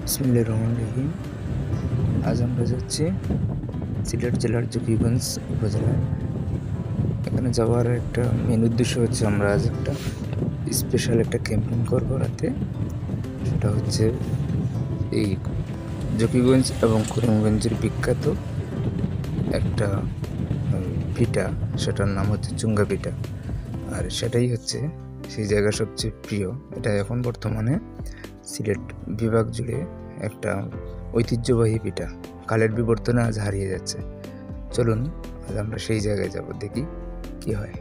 বিসমিল্লাহির রহমানির রহিম। আজ আমরা যাচ্ছি সিলেট জেলার জকিগঞ্জ উপজেলায়। এখানে যাওয়ার একটা মেন উদ্দেশ্য হচ্ছে আমরা আজ একটা স্পেশাল একটা ক্যাম্পিং করবো রাতে। সেটা হচ্ছে এই জকিগঞ্জ এবং করিমগঞ্জের বিখ্যাত একটা পিঠা, সেটার নাম হচ্ছে চুঙ্গাপিঠা। আর সেটাই হচ্ছে সেই জায়গার সবচেয়ে প্রিয়। এটা এখন বর্তমানে সিলেট বিভাগ জুড়ে একটা ঐতিহ্যবাহী পিঠা, কালের বিবর্তনে আজ হারিয়ে যাচ্ছে। চলুন আজ আমরা সেই জায়গায় যাব, দেখি কি হয়।